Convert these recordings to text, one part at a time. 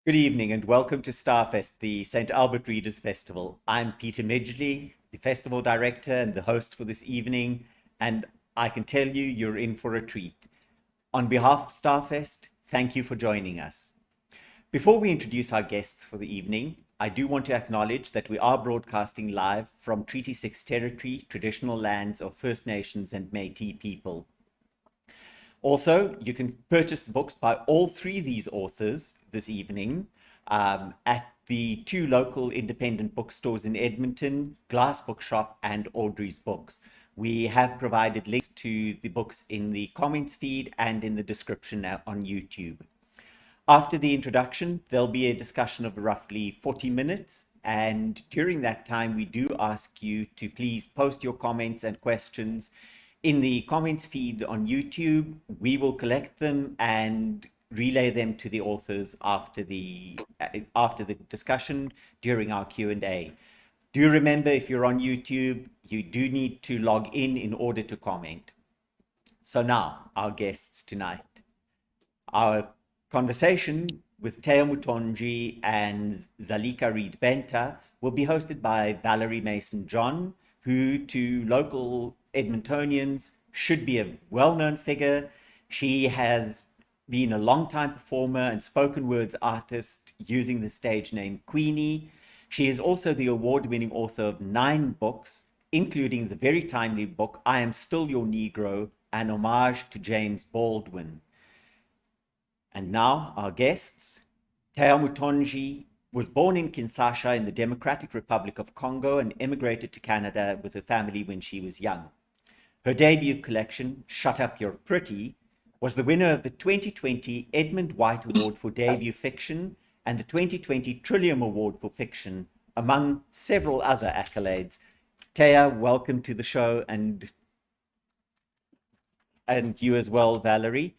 Good evening and welcome to Starfest, the St.Albert Readers Festival. I'm Peter Midgley, the festival director and the host for this evening, and I can tell you you're in for a treat. On behalf of Starfest, thank you for joining us. Before we introduce our guests for the evening, I do want to acknowledge that we are broadcasting live from Treaty 6 territory, traditional lands of First Nations and Métis people. Also, you can purchase the books by all three of these authors this evening at the two local independent bookstores in Edmonton, Glass Bookshop and Audrey's Books. We have provided links to the books in the comments feed and in the description on YouTube. After the introduction, there'll be a discussion of roughly 40 minutes. And during that time, we do ask you to please post your comments and questions in the comments feed on YouTube. We will collect them and relay them to the authors after the discussion during our Q&A. Do remember, if you're on YouTube, you do need to log in order to comment. So now, our guests tonight. Our conversation with Téa Mutonji and Zalika Reid-Benta will be hosted by Valerie Mason-John, who to local Edmontonians should be a well-known figure. She has been a long-time performer and spoken words artist using the stage name Queenie. She is also the award-winning author of 9 books, including the very timely book, I Am Still Your Negro, an homage to James Baldwin. And now our guests. Taya Mutonji was born in Kinshasa in the Democratic Republic of Congo and immigrated to Canada with her family when she was young. Her debut collection, Shut Up You're Pretty, was the winner of the 2020 Edmund White Award for Debut Fiction and the 2020 Trillium Award for Fiction, among several other accolades. Taya, welcome to the show, and you as well, Valerie.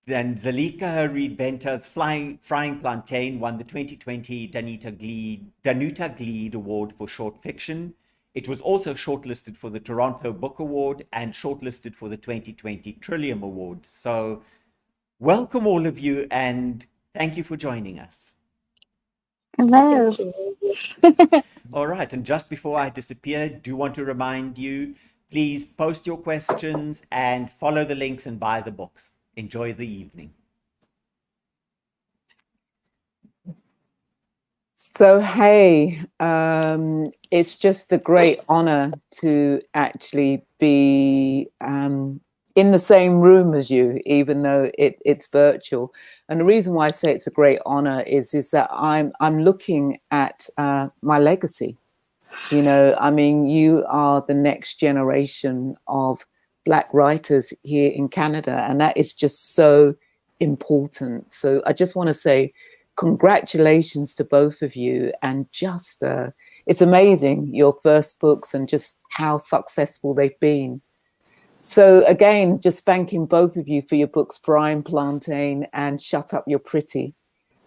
Then Zalika Reid-Benta's Frying Plantain won the 2020 Danuta Gleed Award for Short Fiction. It was also shortlisted for the Toronto Book Award and shortlisted for the 2020 Trillium Award. So welcome all of you and thank you for joining us. Hello. All right, and just before I disappear, do want to remind you, please post your questions and follow the links and buy the books. Enjoy the evening. So, hey, it's just a great honor to actually be in the same room as you, even though it's virtual. And the reason why I say it's a great honor is that I'm looking at my legacy. You know, I mean, you are the next generation of Black writers here in Canada, and that is just so important. So I just want to say congratulations to both of you, and just it's amazing, your first books and just how successful they've been. So again, just thanking both of you for your books, Frying Plantain and Shut Up You're Pretty.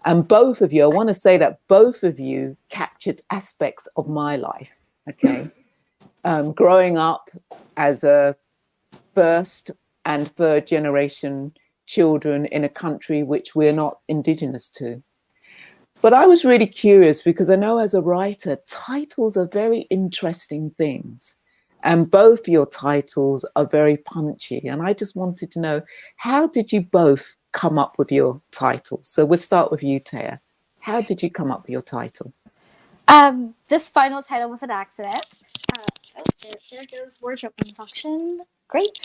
And both of you, I want to say that both of you captured aspects of my life, okay? Growing up as a first and third generation children in a country which we're not indigenous to. But I was really curious because I know as a writer, titles are very interesting things. And both your titles are very punchy. And I just wanted to know, how did you both come up with your titles? So we'll start with you, Téa. How did you come up with your title? This final title was an accident. There goes wardrobe function. Great.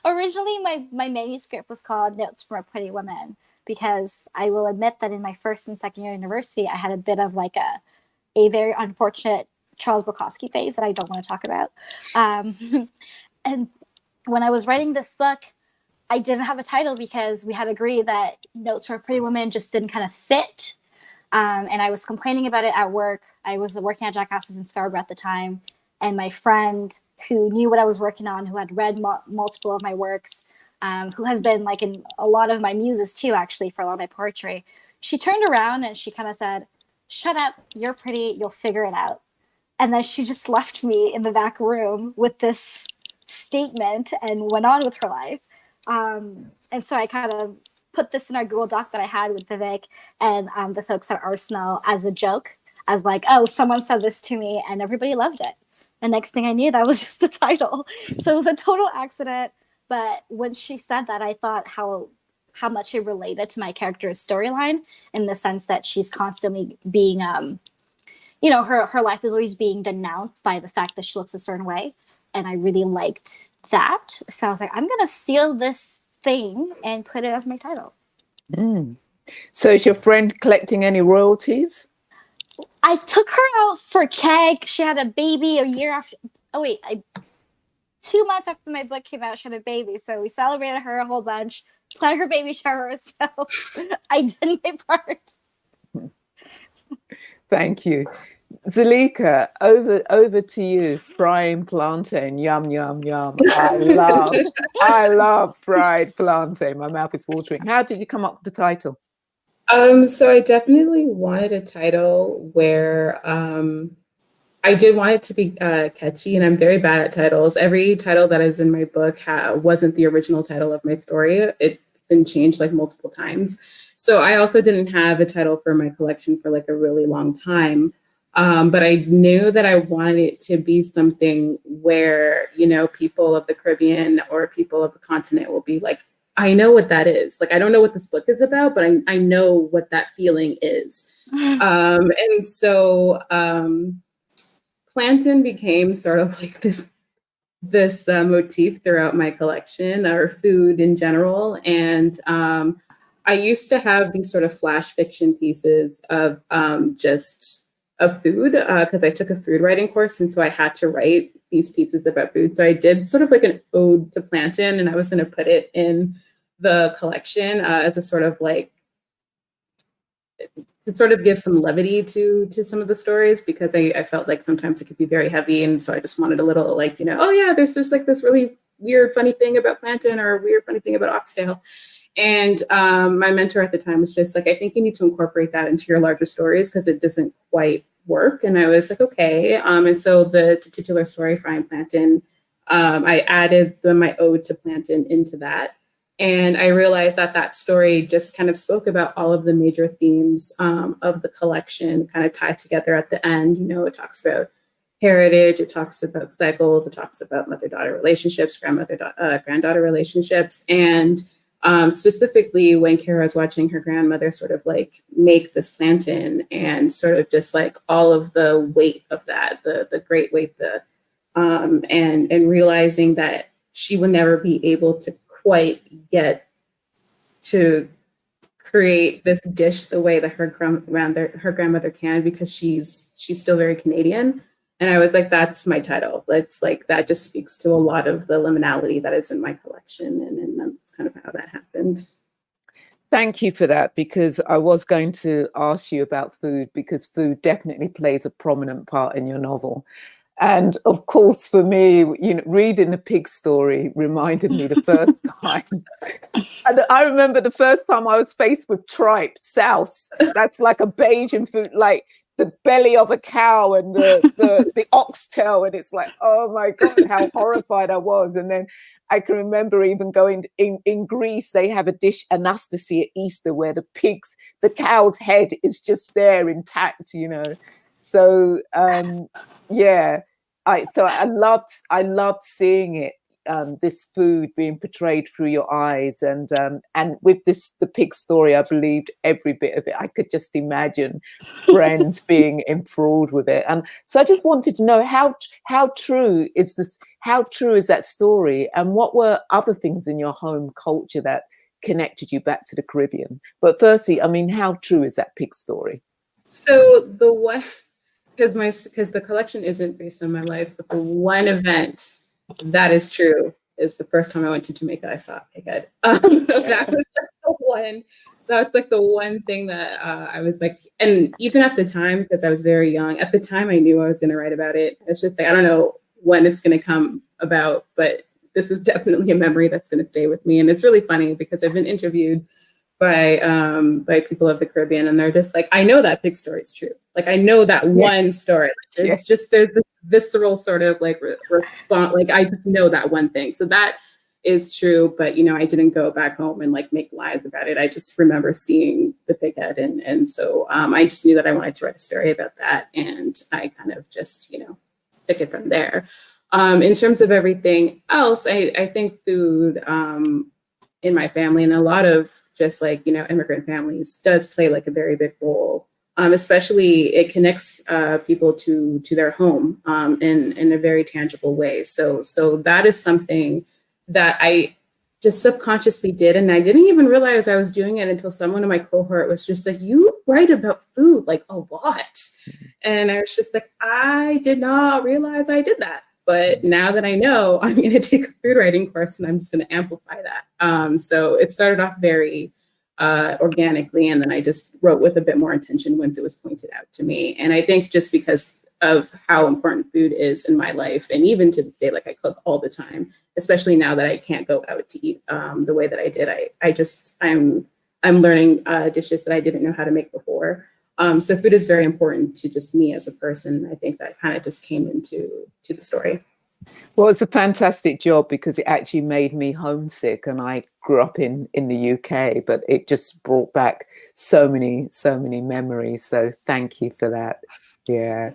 Originally, my manuscript was called Notes from a Pretty Woman, because I will admit that in my first and second year university, I had a bit of like a very unfortunate Charles Bukowski phase that I don't want to talk about. And when I was writing this book, I didn't have a title because we had agreed that Notes from a Pretty Woman just didn't kind of fit. And I was complaining about it at work. I was working at Jack Astor's in Scarborough at the time. And my friend who knew what I was working on, who had read multiple of my works, who has been like in a lot of my muses too, actually, for a lot of my poetry, she turned around and she kind of said, "Shut up, you're pretty, you'll figure it out." And then she just left me in the back room with this statement and went on with her life. And so I kind of put this in our Google Doc that I had with Vivek and the folks at Arsenal as a joke, as like, oh, someone said this to me and everybody loved it. And next thing I knew, that was just the title. So it was a total accident. But when she said that, I thought how much it related to my character's storyline, in the sense that she's constantly being, her life is always being denounced by the fact that she looks a certain way. And I really liked that. So I was like, I'm going to steal this thing and put it as my title. So is your friend collecting any royalties? I took her out for cake. She had a baby a year after. 2 months after my book came out, she had a baby. So we celebrated her a whole bunch, planned her baby shower. So I did my part. Thank you. Zalika, over to you. Frying plantain, yum, yum, yum. I love fried plantain. My mouth is watering. How did you come up with the title? So I definitely wanted a title where I did want it to be catchy, and I'm very bad at titles. Every title that is in my book wasn't the original title of my story. It's been changed like multiple times. So I also didn't have a title for my collection for like a really long time. But I knew that I wanted it to be something where, people of the Caribbean or people of the continent will be like, I know what that is. Like, I don't know what this book is about, but I know what that feeling is. And so Plantain became sort of like this motif throughout my collection, or food in general. And I used to have these sort of flash fiction pieces of of food, because I took a food writing course, and so I had to write these pieces about food. So I did sort of like an ode to Plantain, and I was going to put it in the collection as a sort of like, to sort of give some levity to some of the stories, because I felt like sometimes it could be very heavy, and so I just wanted a little like, oh yeah, there's just like this really weird funny thing about Plantain, or a weird funny thing about oxtail. And my mentor at the time was just like, I think you need to incorporate that into your larger stories, because it doesn't quite work. And I was like, okay. And so the titular story, Frying Plantain, I added my ode to Plantain into that. And I realized that story just kind of spoke about all of the major themes of the collection, kind of tied together at the end. It talks about heritage, it talks about cycles, it talks about mother-daughter relationships, granddaughter relationships. And specifically when Kara was watching her grandmother sort of like make this plantain, and sort of just like all of the weight of that, the great weight, and realizing that she would never be able to quite get to create this dish the way that her grandmother can, because she's still very Canadian. And I was like, that's my title. It's like, that just speaks to a lot of the liminality that is in my collection. And that's kind of how that happened. Thank you for that, because I was going to ask you about food, because food definitely plays a prominent part in your novel. And of course, for me, reading the pig story reminded me the first time. And I remember the first time I was faced with tripe, souse. That's like a Bajan food, like the belly of a cow and the oxtail. And it's like, oh my God, how horrified I was. And then I can remember even going in Greece, they have a dish, Anastasia, at Easter, where the cow's head is just there intact, So yeah, I loved seeing it, this food being portrayed through your eyes, and with the pig story, I believed every bit of it. I could just imagine friends being enthralled with it, and so I just wanted to know how true is this? How true is that story, and what were other things in your home culture that connected you back to the Caribbean? But firstly, I mean, how true is that pig story? So the one. Because the collection isn't based on my life, but the one event that is true is the first time I went to Jamaica, I saw a pig head. So that was the one. That's like the one thing that I was like, and even at the time, because I was very young, at the time I knew I was going to write about it. It's just like, I don't know when it's going to come about, but this is definitely a memory that's going to stay with me. And it's really funny because I've been interviewed by people of the Caribbean, and they're just like, I know that pig story is true. Like, I know that one story. Like, there's this visceral sort of like response. Like, I just know that one thing. So that is true, but I didn't go back home and like make lies about it. I just remember seeing the pig head, and so I just knew that I wanted to write a story about that, and I kind of just took it from there. In terms of everything else, I think food in my family and a lot of just like immigrant families does play like a very big role. Especially it connects people to their home in a very tangible way. So that is something that I just subconsciously did. And I didn't even realize I was doing it until someone in my cohort was just like, you write about food like a lot. And I was just like, I did not realize I did that. But now that I know, I'm going to take a food writing course and I'm just going to amplify that. So it started off very organically, and then I just wrote with a bit more intention once it was pointed out to me. And I think just because of how important food is in my life, and even to this day, like I cook all the time, especially now that I can't go out to eat the way that I did. I'm learning dishes that I didn't know how to make before. So food is very important to just me as a person. I think that kind of just came into the story. Well, it's a fantastic job because it actually made me homesick, and I grew up in the UK, but it just brought back so many memories. So thank you for that. Yeah.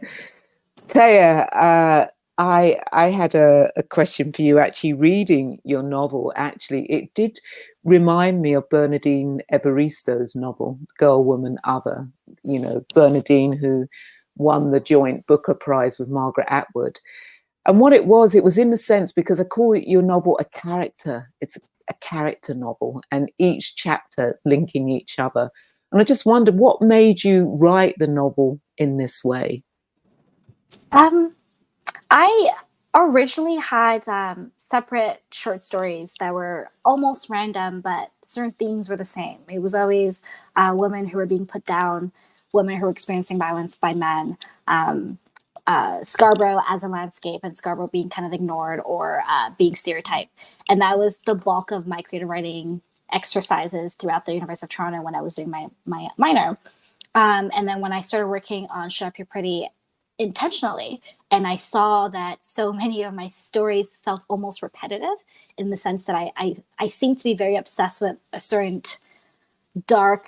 Téa, I had a question for you. Actually, reading your novel, it did remind me of Bernardine Evaristo's novel, Girl, Woman, Other. Bernardine, who won the joint Booker Prize with Margaret Atwood. And what it was in the sense, because I call your novel a character. It's a character novel, and each chapter linking each other. And I just wondered, what made you write the novel in this way? I originally had separate short stories that were almost random, but certain themes were the same. It was always women who were being put down, women who were experiencing violence by men, Scarborough as a landscape, and Scarborough being kind of ignored or being stereotyped. And that was the bulk of my creative writing exercises throughout the University of Toronto when I was doing my minor. And then when I started working on Shut Up You're Pretty intentionally, and I saw that so many of my stories felt almost repetitive in the sense that I seemed to be very obsessed with a certain dark,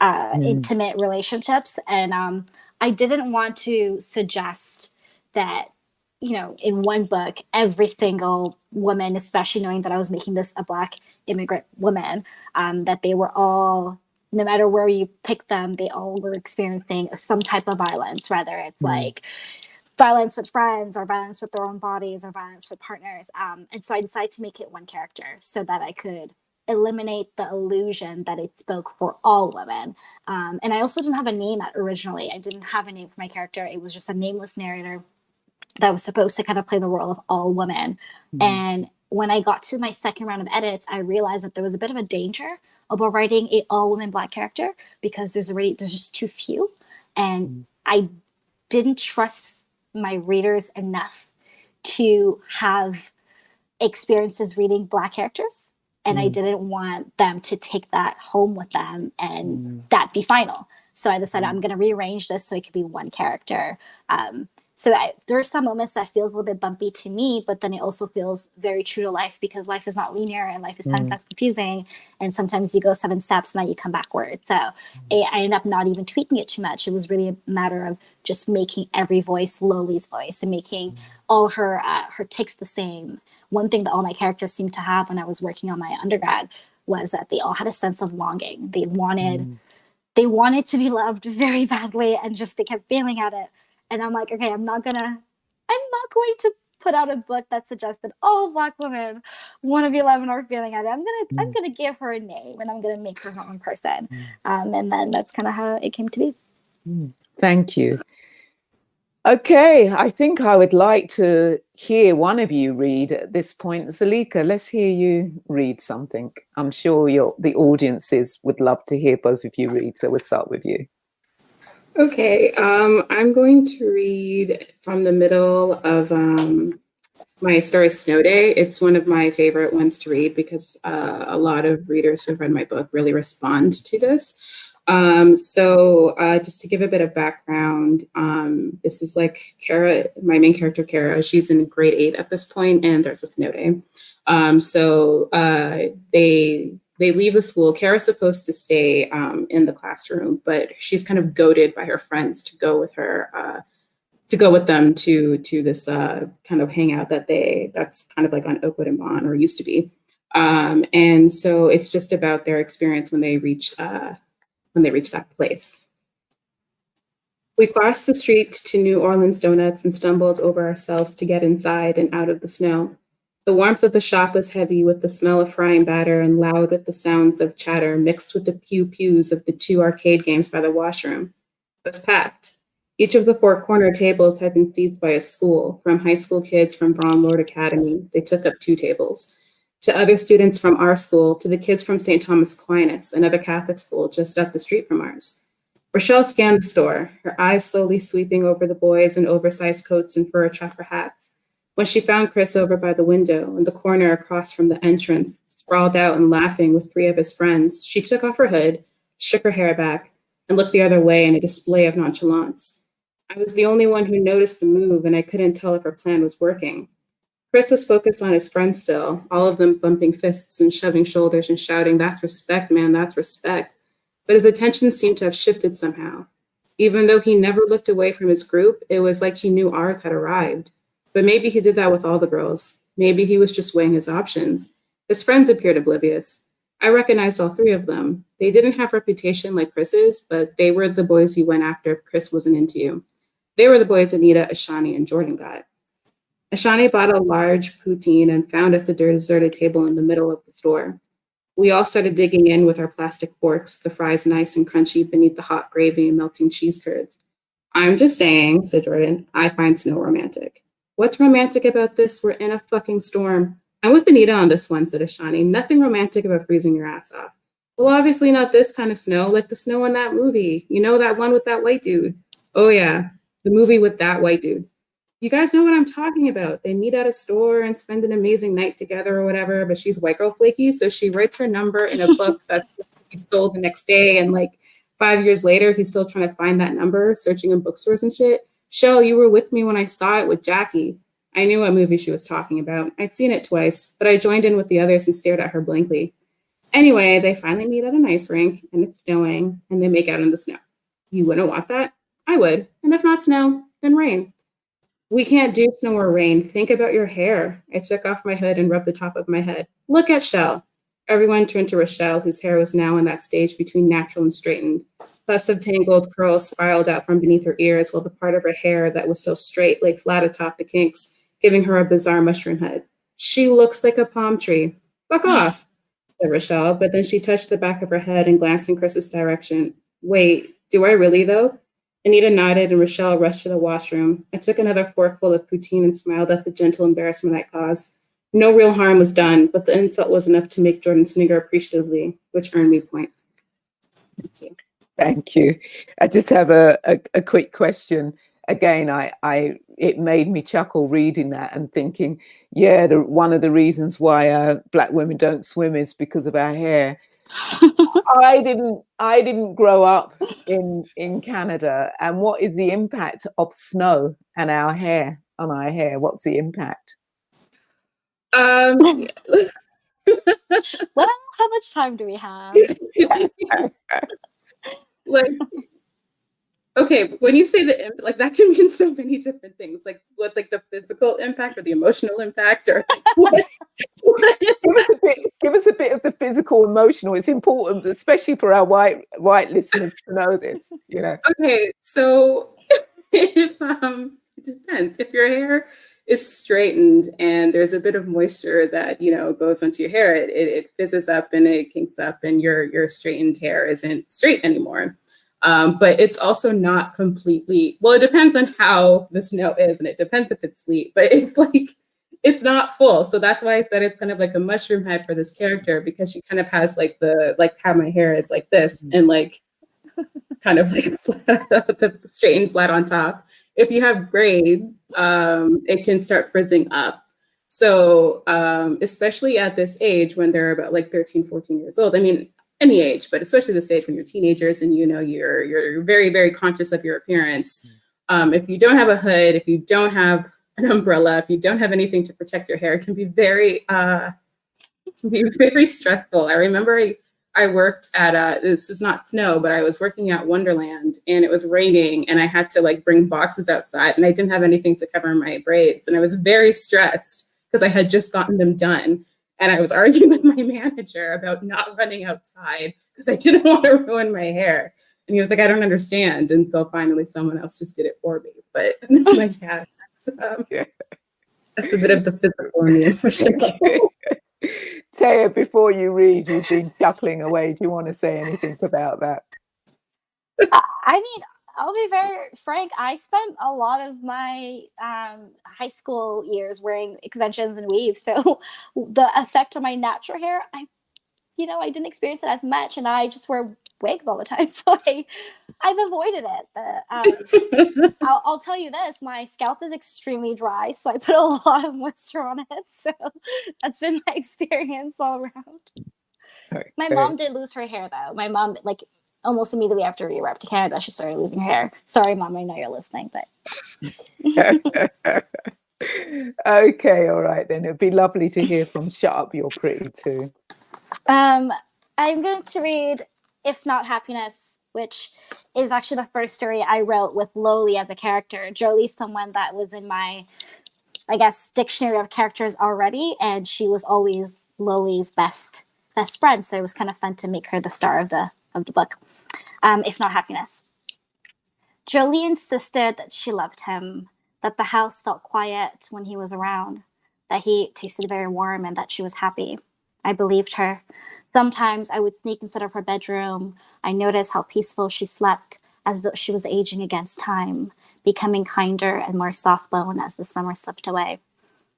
intimate relationships. And I didn't want to suggest that, in one book, every single woman, especially knowing that I was making this a Black immigrant woman, that they were all, no matter where you pick them, they all were experiencing some type of violence, whether it's like violence with friends or violence with their own bodies or violence with partners. And so I decided to make it one character so that I could eliminate the illusion that it spoke for all women. And I also didn't have a name originally. I didn't have a name for my character. It was just a nameless narrator that was supposed to kind of play the role of all women. And when I got to my second round of edits, I realized that there was a bit of a danger about writing a all woman Black character because there's just too few. And I didn't trust my readers enough to have experiences reading Black characters. And I didn't want them to take that home with them and that be final. So I decided I'm going to rearrange this so it could be one character. So there are some moments that feels a little bit bumpy to me, but then it also feels very true to life because life is not linear and life is sometimes confusing. And sometimes you go 7 steps and then you come backwards. So I ended up not even tweaking it too much. It was really a matter of just making every voice Loli's voice and making all her tics the same. One thing that all my characters seemed to have when I was working on my undergrad was that they all had a sense of longing. They wanted to be loved very badly, and just they kept failing at it. And I'm like, okay, I'm not going to put out a book that suggests that all Black women want to be loved and are failing at it. I'm gonna give her a name, and I'm gonna make her own person. And then that's kind of how it came to be. Thank you. Okay, I think I would like to hear one of you read at this point. Zalika, let's hear you read something. I'm sure the audiences would love to hear both of you read, so we'll start with you. Okay, I'm going to read from the middle of my story, Snow Day. It's one of my favorite ones to read because a lot of readers who've read my book really respond to this. Just to give a bit of background, this is like Kara, my main character, Kara. She's in grade 8 at this point, and there's a snow day. They leave the school. Kara's supposed to stay in the classroom, but she's kind of goaded by her friends to go with her, to go with them to this kind of hangout that's kind of like on Oakwood and Bond, or used to be. And so it's just about their experience when they reach that place. We crossed the street to New Orleans Donuts and stumbled over ourselves to get inside and out of the snow. The warmth of the shop was heavy with the smell of frying batter and loud with the sounds of chatter mixed with the pew-pews of the 2 arcade games by the washroom. It was packed. Each of the 4 corner tables had been seized by a school, from high school kids from Braun Lord Academy. They took up 2 tables. To other students from our school, to the kids from St. Thomas Aquinas, another Catholic school just up the street from ours. Rochelle scanned the store, her eyes slowly sweeping over the boys in oversized coats and fur trapper hats. When she found Chris over by the window in the corner across from the entrance, sprawled out and laughing with 3 of his friends, she took off her hood, shook her hair back, and looked the other way in a display of nonchalance. I was the only one who noticed the move, and I couldn't tell if her plan was working. Chris was focused on his friends still, all of them bumping fists and shoving shoulders and shouting, "That's respect, man, that's respect." But his attention seemed to have shifted somehow. Even though he never looked away from his group, it was like he knew ours had arrived. But maybe he did that with all the girls. Maybe he was just weighing his options. His friends appeared oblivious. I recognized all 3 of them. They didn't have reputation like Chris's, but they were the boys you went after if Chris wasn't into you. They were the boys Anita, Ashani, and Jordan got. Ashani bought a large poutine and found us a deserted table in the middle of the store. We all started digging in with our plastic forks, the fries nice and crunchy beneath the hot gravy and melting cheese curds. "I'm just saying," said Jordan, "I find snow romantic." "What's romantic about this? We're in a fucking storm." "I'm with Anita on this one," said Ashani. "Nothing romantic about freezing your ass off." "Well, obviously not this kind of snow, like the snow in that movie. You know, that one with that white dude." "Oh yeah, the movie with that white dude." "You guys know what I'm talking about. They meet at a store and spend an amazing night together or whatever, but she's white girl flaky, so she writes her number in a book that's sold the next day, and like 5 years later, he's still trying to find that number, searching in bookstores and shit. Shell, you were with me when I saw it with Jackie." I knew what movie she was talking about. I'd seen it twice, but I joined in with the others and stared at her blankly. Anyway, they finally meet at an ice rink, and it's snowing, and they make out in the snow. You wouldn't want that? I would. And if not snow, then rain. "We can't do snow or rain. Think about your hair." I took off my hood and rubbed the top of my head. "Look at Shell." Everyone turned to Rochelle, whose hair was now in that stage between natural and straightened. Puffs of tangled curls spiraled out from beneath her ears, while the part of her hair that was so straight lay flat atop the kinks, giving her a bizarre mushroom head. "She looks like a palm tree." "Fuck off," said Rochelle, but then she touched the back of her head and glanced in Chris's direction. "Wait, do I really though?" Anita nodded and Rochelle rushed to the washroom. I took another forkful of poutine and smiled at the gentle embarrassment I caused. No real harm was done, but the insult was enough to make Jordan snigger appreciatively, which earned me points. Thank you. Thank you. I just have a quick question. Again, it made me chuckle reading that and thinking, yeah, one of the reasons why Black women don't swim is because of our hair. I didn't grow up in Canada. And what is the impact of snow and our hair on our hair? What's the impact? Well, how much time do we have? Like, okay, when you say the like, that can mean so many different things. Like, what, like the physical impact or the emotional impact, or what? Give us a bit of the physical, emotional. It's important, especially for our white listeners, to know this. You know. Okay, so if it depends. If your hair is straightened and there's a bit of moisture that goes onto your hair, it fizzes up and it kinks up, and your straightened hair isn't straight anymore. But it's also not completely, well, it depends on how the snow is, and it depends if it's sleet, but it's not full. So that's why I said it's kind of like a mushroom head for this character, because she kind of has like how my hair is like this, and like kind of like the straightened flat on top. If you have braids, it can start frizzing up. So especially at this age when they're about like 13, 14 years old. I mean, any age, but especially this age when you're teenagers and you're very, very conscious of your appearance. If you don't have a hood, if you don't have an umbrella, if you don't have anything to protect your hair, it can be very stressful. I remember I worked at this is not snow, but I was working at Wonderland and it was raining and I had to like bring boxes outside and I didn't have anything to cover my braids. And I was very stressed because I had just gotten them done. And I was arguing with my manager about not running outside because I didn't want to ruin my hair. And he was like, I don't understand. And so finally someone else just did it for me. But my dad, that's a bit of the physical and the emotional. Taya, before you read, you've been chuckling away. Do you want to say anything about that? I mean, I'll be very frank. I spent a lot of my high school years wearing extensions and weaves. So the effect on my natural hair, I didn't experience it as much. And I just wear wigs all the time. So I've avoided it. I'll tell you this, my scalp is extremely dry. So I put a lot of moisture on it. So that's been my experience all around. Okay. My mom did lose her hair though. My mom, like, almost immediately after we arrived to Canada, she started losing her hair. Sorry, Mom, I know you're listening, but. Okay, all right then. It'd be lovely to hear from Shut Up, You're Pretty too. I'm going to read If Not Happiness, which is actually the first story I wrote with Loli as a character. Jolie's someone that was in my, I guess, dictionary of characters already, and she was always Loli's best friend, so it was kind of fun to make her the star of the book. If Not Happiness. Jolie insisted that she loved him, that the house felt quiet when he was around, that he tasted very warm, and that she was happy. I believed her. Sometimes I would sneak instead of her bedroom. I noticed how peaceful she slept, as though she was aging against time, becoming kinder and more soft-boned as the summer slipped away.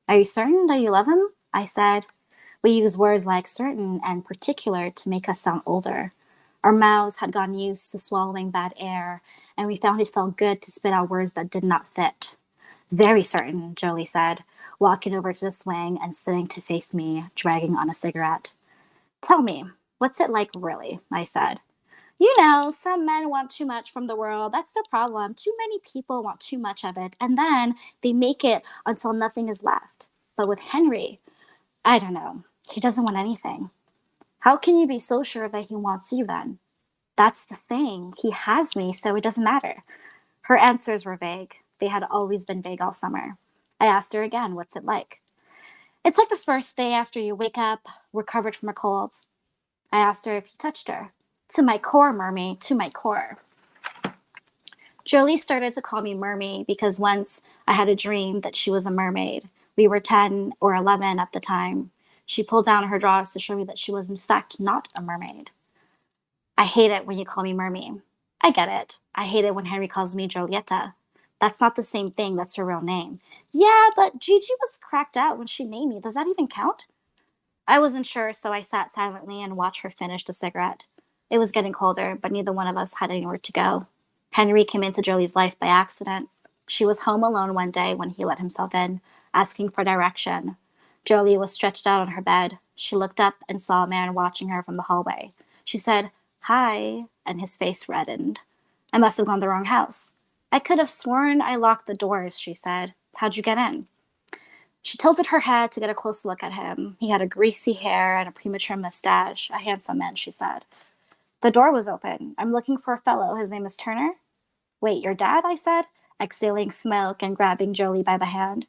Are you certain that you love him? I said. We use words like certain and particular to make us sound older. Our mouths had gotten used to swallowing bad air, and we found it felt good to spit out words that did not fit. Very certain, Jolie said, walking over to the swing and sitting to face me, dragging on a cigarette. Tell me, what's it like really? I said. You know, some men want too much from the world. That's the problem. Too many people want too much of it, and then they make it until nothing is left. But with Henry, I don't know. He doesn't want anything. How can you be so sure that he wants you then? That's the thing. He has me, so it doesn't matter. Her answers were vague. They had always been vague all summer. I asked her again, what's it like? It's like the first day after you wake up, recovered from a cold. I asked her if he touched her. To my core, Mermy, to my core. Jolie started to call me Mermy because once I had a dream that she was a mermaid. We were 10 or 11 at the time. She pulled down her drawers to show me that she was in fact not a mermaid. I hate it when you call me Mermy. I get it. I hate it when Henry calls me Jolieta. That's not the same thing. That's her real name. Yeah, but Gigi was cracked out when she named me. Does that even count? I wasn't sure, so I sat silently and watched her finish the cigarette. It was getting colder, but neither one of us had anywhere to go. Henry came into Jolie's life by accident. She was home alone one day when he let himself in, asking for direction. Jolie was stretched out on her bed. She looked up and saw a man watching her from the hallway. She said, "Hi," and his face reddened. I must have gone to the wrong house. I could have sworn I locked the doors, she said. How'd you get in? She tilted her head to get a close look at him. He had a greasy hair and a premature mustache. A handsome man, she said. The door was open. I'm looking for a fellow. His name is Turner. Wait, your dad? I said, exhaling smoke and grabbing Jolie by the hand.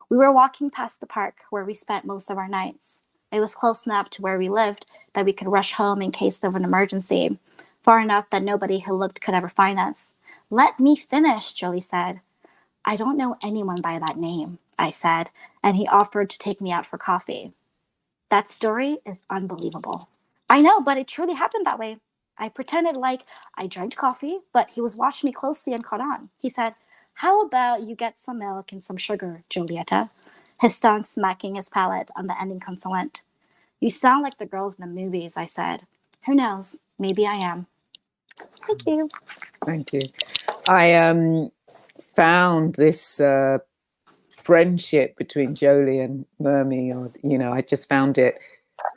We were walking past the park where we spent most of our nights. It was close enough to where we lived that we could rush home in case of an emergency, far enough that nobody who looked could ever find us. Let me finish, Jolie said. I don't know anyone by that name, I said, and he offered to take me out for coffee. That story is unbelievable. I know, but it truly happened that way. I pretended like I drank coffee, but he was watching me closely and caught on. He said, how about you get some milk and some sugar, Jolieta? His tongue smacking his palate on the ending consonant. You sound like the girls in the movies, I said. Who knows? Maybe I am. Thank you. Thank you. I found this friendship between Jolie and Mermy, or I just found it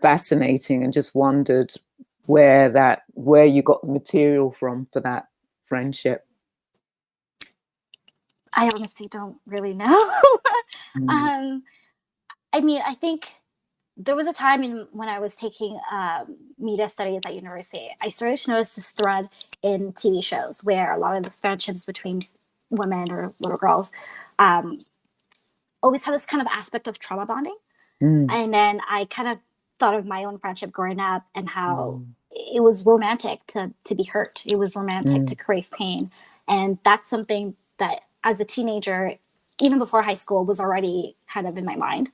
fascinating and just wondered where you got the material from for that friendship? I honestly don't really know. I mean, I think there was a time when I was taking media studies at university, I started to notice this thread in TV shows where a lot of the friendships between women or little girls always have this kind of aspect of trauma bonding. And then I kind of thought of my own friendship growing up and how it was romantic to be hurt. It was romantic to crave pain. And that's something that as a teenager, even before high school, was already kind of in my mind.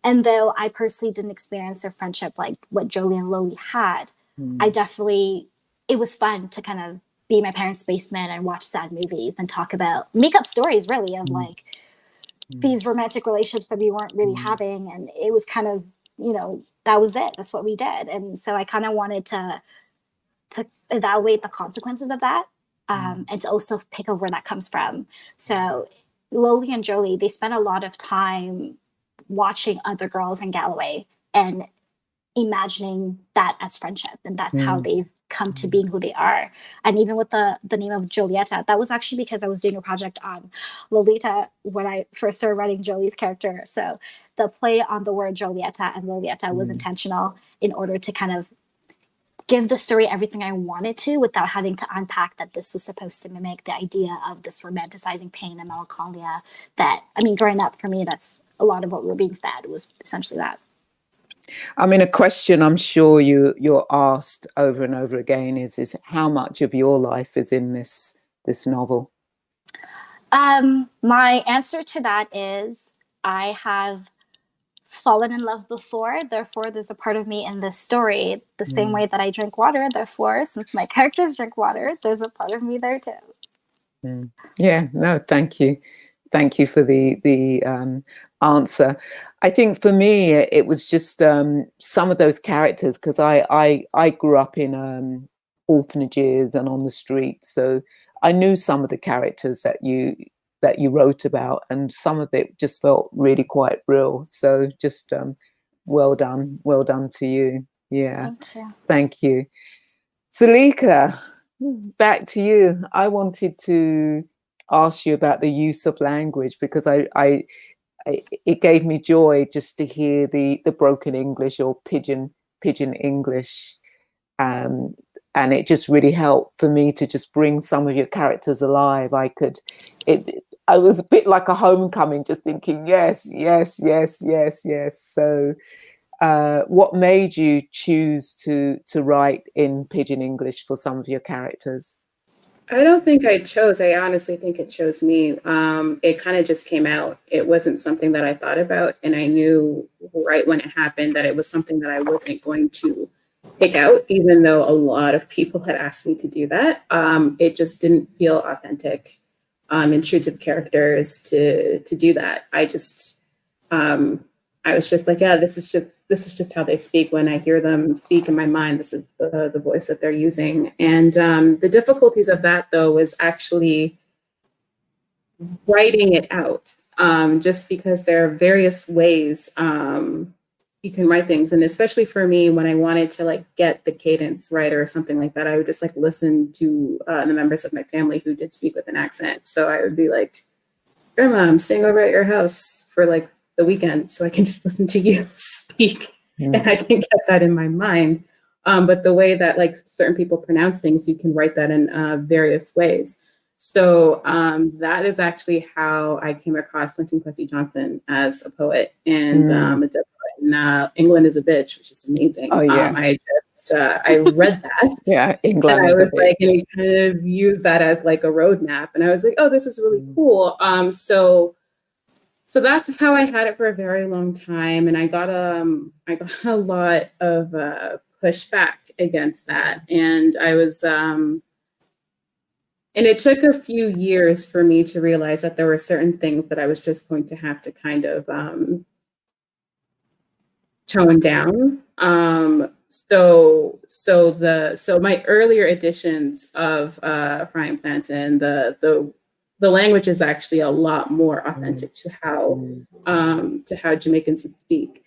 And though I personally didn't experience a friendship like what Jolie and Loli had, I definitely, it was fun to kind of be in my parents' basement and watch sad movies and make up stories really of like these romantic relationships that we weren't really having. And it was kind of, that was it. That's what we did. And so I kind of wanted to evaluate the consequences of that and to also pick up where that comes from. So Loli and Jolie, they spent a lot of time watching other girls in Galloway and imagining that as friendship. And that's how they come to being who they are. And even with the name of Jolieta, that was actually because I was doing a project on Lolita when I first started writing Jolie's character. So the play on the word Jolieta and Lolieta was intentional in order to kind of give the story everything I wanted to without having to unpack that this was supposed to mimic the idea of this romanticizing pain and melancholia that, I mean, growing up for me, that's a lot of what we were being fed was essentially that. I mean, a question I'm sure you're asked over and over again is how much of your life is in this novel? My answer to that is I have fallen in love before, therefore there's a part of me in this story the same way that I drink water, therefore since my characters drink water, there's a part of me there too. Yeah, no, thank you for the answer. I think for me it was just some of those characters, because I grew up in orphanages and on the street, so I knew some of the characters that you wrote about, and some of it just felt really quite real. So just well done to you. Yeah, thank you. Zalika, back to you. I wanted to ask you about the use of language, because it gave me joy just to hear the broken English or pidgin English, and it just really helped for me to just bring some of your characters alive. I was a bit like a homecoming, just thinking yes. So what made you choose to write in pidgin English for some of your characters? I don't think I chose. I honestly think it chose me. It kind of just came out. It wasn't something that I thought about. And I knew right when it happened that it was something that I wasn't going to take out, even though a lot of people had asked me to do that. It just didn't feel authentic and true to the characters to do that. I was just like, yeah, this is just how they speak. When I hear them speak in my mind, this is the voice that they're using. And the difficulties of that, though, was actually writing it out, just because there are various ways you can write things. And especially for me, when I wanted to like get the cadence right or something like that, I would just like listen to the members of my family who did speak with an accent. So I would be like, Grandma, I'm staying over at your house for like the weekend, so I can just listen to you speak and I can get that in my mind. But the way that like certain people pronounce things, you can write that in various ways. So that is actually how I came across Plantain Kwesi Johnson as a poet, and England is a Bitch, which is amazing. Oh, yeah. I read that. Yeah, England. And I was like, and he kind of used that as like a roadmap, and I was like, oh, this is really cool. So that's how I had it for a very long time, and I got a lot of pushback against that, and I was and it took a few years for me to realize that there were certain things that I was just going to have to kind of tone down. So my earlier editions of Frying Plantain, the language is actually a lot more authentic to how Jamaicans would speak.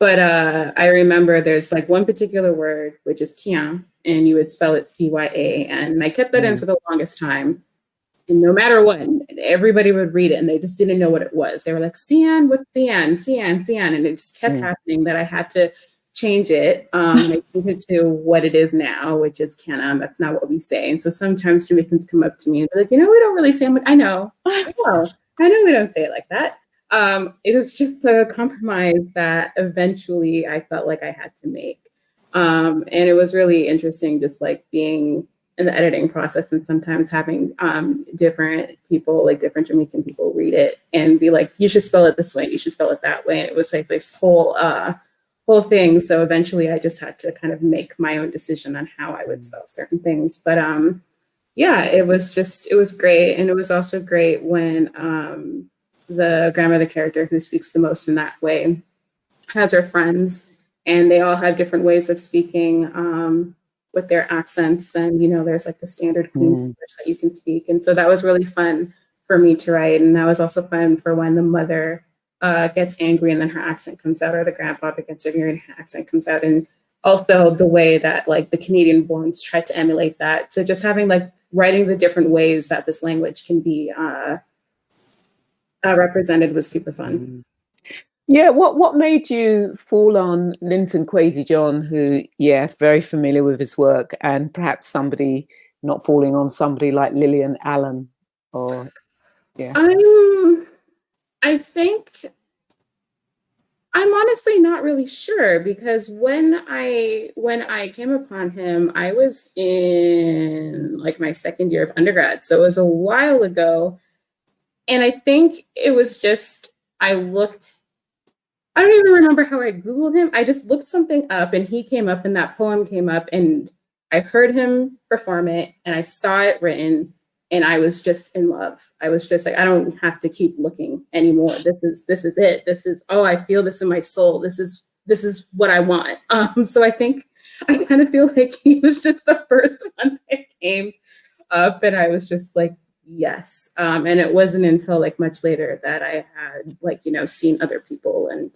But I remember there's like one particular word, which is Tian, and you would spell it Cya. And I kept that in for the longest time. And no matter what, everybody would read it and they just didn't know what it was. They were like, Cian, what's Cian? Cian, Cian. And it just kept happening that I had to change it. I changed it to what it is now, which is Kana. That's not what we say. And so sometimes Jamaicans come up to me and they're like, we don't really say, I'm like, I know we don't say it like that. It was just a compromise that eventually I felt like I had to make. And it was really interesting just like being in the editing process and sometimes having different people, like different Jamaican people read it and be like, you should spell it this way, you should spell it that way. And it was like this whole thing. So eventually I just had to kind of make my own decision on how I would spell certain things. But it was great. And it was also great when the grandmother character who speaks the most in that way has her friends and they all have different ways of speaking with their accents. And, there's like the standard Queen's English that you can speak. And so that was really fun for me to write. And that was also fun for when the mother gets angry and then her accent comes out, or the grandfather gets angry and her accent comes out. And also the way that like the Canadian borns try to emulate that. So just having like writing the different ways that this language can be represented was super fun. Yeah, what made you fall on Linton Kwesi John, who, very familiar with his work, and perhaps somebody not falling on somebody like Lillian Allen? Or I think I'm honestly not really sure, because when I came upon him, I was in like my second year of undergrad, so it was a while ago, and I think it was just I don't even remember how I Googled him. I just looked something up and he came up and that poem came up and I heard him perform it and I saw it written and I was just in love. I was just like, I don't have to keep looking anymore. This is it. This is, I feel this in my soul. This is what I want. So I think I kind of feel like he was just the first one that came up and I was just like, yes. And it wasn't until like much later that I had like, seen other people and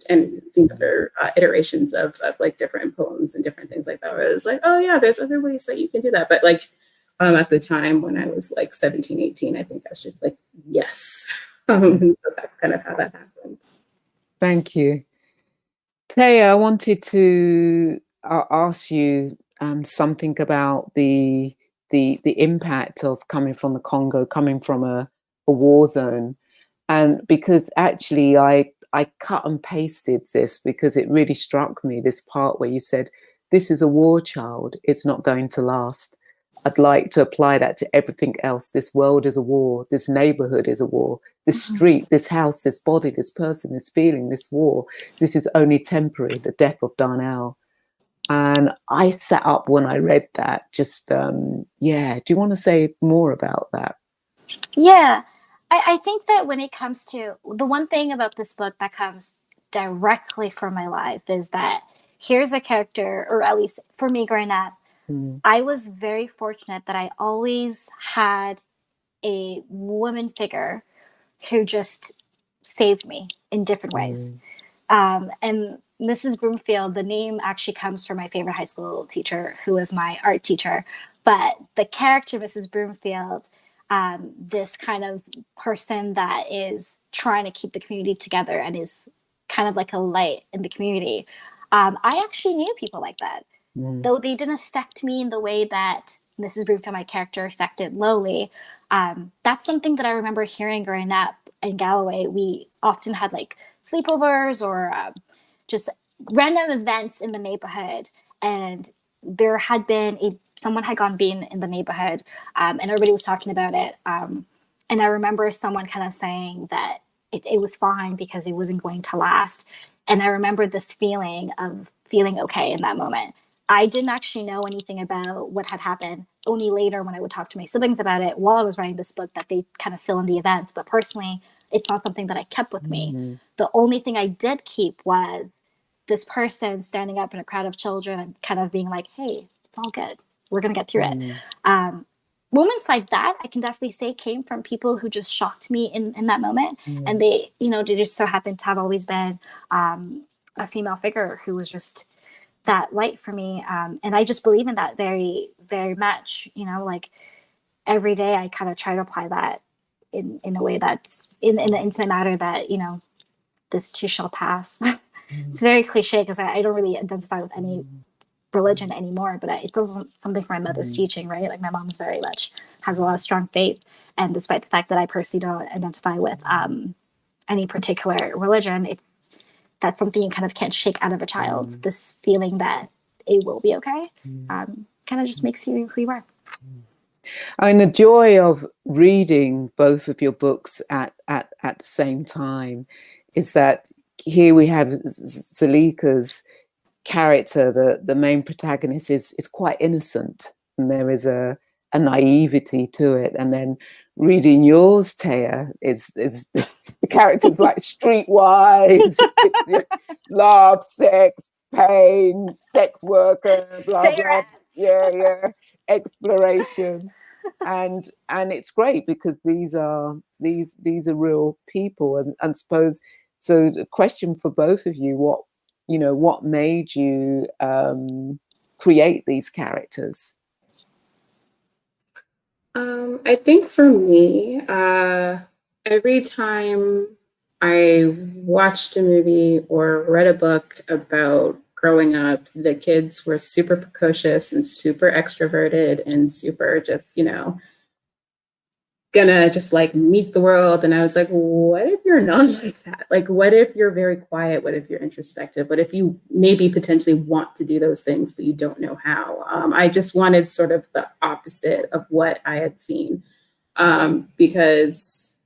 seen other iterations of like different poems and different things like that. Where it was like, oh yeah, there's other ways that you can do that. But like at the time when I was like 17, 18, I think I was just like, yes. So that's kind of how that happened. Thank you. Taya, I wanted to ask you something about the impact of coming from the Congo, coming from a war zone. And because actually I cut and pasted this because it really struck me, this part where you said, this is a war child, it's not going to last. I'd like to apply that to everything else. This world is a war, this neighborhood is a war, this street, this house, this body, this person, this feeling, this war, this is only temporary, the death of Darnell. And I sat up when I read that. Just, do you want to say more about that? Yeah, I think that when it comes to the one thing about this book that comes directly from my life is that here's a character, or at least for me growing up, I was very fortunate that I always had a woman figure who just saved me in different ways. And Mrs. Broomfield, the name actually comes from my favorite high school teacher, who was my art teacher. But the character, Mrs. Broomfield, this kind of person that is trying to keep the community together and is kind of like a light in the community. I actually knew people like that, though they didn't affect me in the way that Mrs. Broomfield, my character, affected Lowly. That's something that I remember hearing growing up in Galloway. We often had like sleepovers or just random events in the neighborhood, and there had been someone had gone vegan in the neighborhood, and everybody was talking about it. And I remember someone kind of saying that it was fine because it wasn't going to last. And I remember this feeling of feeling okay in that moment. I didn't actually know anything about what had happened. Only later when I would talk to my siblings about it while I was writing this book that they kind of fill in the events. But personally, it's not something that I kept with me. The only thing I did keep was this person standing up in a crowd of children and kind of being like, hey, it's all good. We're going to get through it. Moments like that, I can definitely say, came from people who just shocked me in that moment. And they, they just so happened to have always been a female figure who was just that light for me. And I just believe in that very, very much, you know, like every day I kind of try to apply that in a way that's in the intimate matter that, you know, this too shall pass. It's very cliche because I don't really identify with any religion anymore, but it's also something from my mother's teaching, right? Like my mom's very much has a lot of strong faith. And despite the fact that I personally don't identify with any particular religion, that's something you kind of can't shake out of a child. This feeling that it will be okay kind of just makes you who you are. I mean, the joy of reading both of your books at the same time is that here we have Zalika's character, the main protagonist is quite innocent, and there is a naivety to it. And then reading yours, Téa, is the character's like streetwise, love, sex, pain, sex worker, blah blah, yeah, exploration. And it's great because these are real people, and suppose so. The question for both of you: what made you create these characters? I think for me, every time I watched a movie or read a book about growing up, the kids were super precocious and super extroverted and super just, you know, gonna just like meet the world. And I was like, what if you're not like that? Like, what if you're very quiet? What if you're introspective? What if you maybe potentially want to do those things, but you don't know how? I just wanted sort of the opposite of what I had seen. Because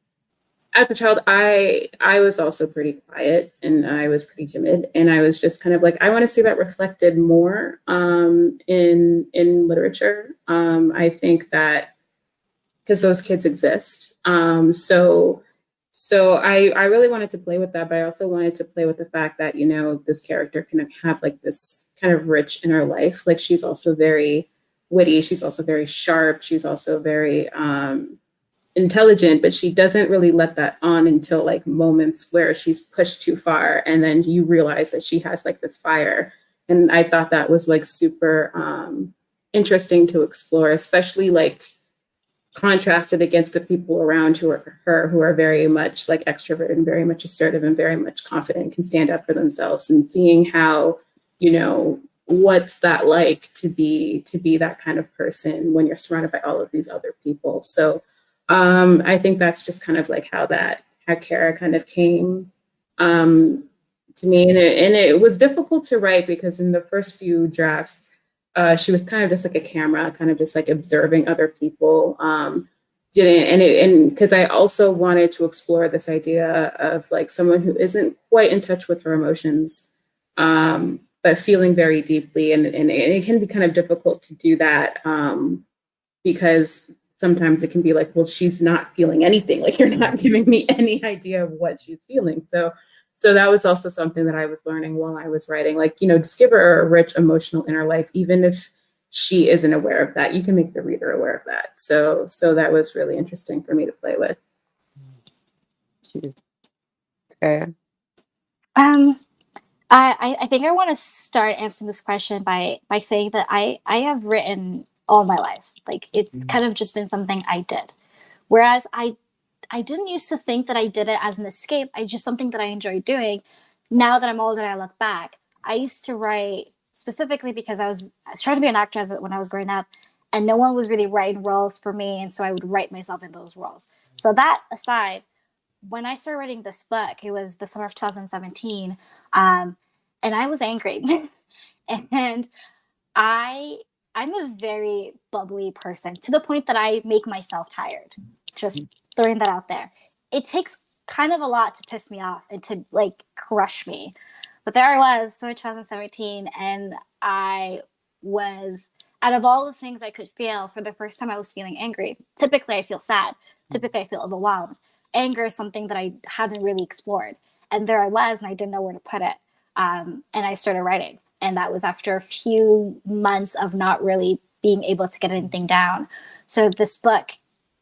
as a child, I was also pretty quiet and I was pretty timid. And I was just kind of like, I want to see that reflected more in literature. I think that because those kids exist. So I really wanted to play with that, but I also wanted to play with the fact that, you know, this character can have like this kind of rich inner life. Like she's also very witty. She's also very sharp. She's also very intelligent, but she doesn't really let that on until like moments where she's pushed too far. And then you realize that she has like this fire. And I thought that was like super interesting to explore, especially like contrasted against the people around her who are very much like extroverted and very much assertive and very much confident, can stand up for themselves, and seeing how, you know, what's that like to be that kind of person when you're surrounded by all of these other people. So I think that's just kind of like how Kara kind of came to me. And it was difficult to write because in the first few drafts, she was kind of just like a camera, kind of just like observing other people. And because I also wanted to explore this idea of like someone who isn't quite in touch with her emotions, but feeling very deeply. And it can be kind of difficult to do that because sometimes it can be like, well, she's not feeling anything. Like, you're not giving me any idea of what she's feeling. So that was also something that I was learning while I was writing. Like, you know, just give her a rich emotional inner life, even if she isn't aware of that. You can make the reader aware of that. So that was really interesting for me to play with. Okay. I think I want to start answering this question by saying that I have written all my life. Like, it's kind of just been something I did. Whereas I didn't used to think that I did it as an escape. I just something that I enjoyed doing. Now that I'm older and I look back, I used to write specifically because I was trying to be an actor when I was growing up, and no one was really writing roles for me, and so I would write myself in those roles. So that aside, when I started writing this book, it was the summer of 2017, and I was angry, and I'm a very bubbly person to the point that I make myself tired. Just throwing that out there. It takes kind of a lot to piss me off and to like crush me. But there I was, summer 2017, and I was, out of all the things I could feel, for the first time I was feeling angry. Typically I feel sad. Typically I feel overwhelmed. Anger is something that I hadn't really explored. And there I was, and I didn't know where to put it. And I started writing. And that was after a few months of not really being able to get anything down. So this book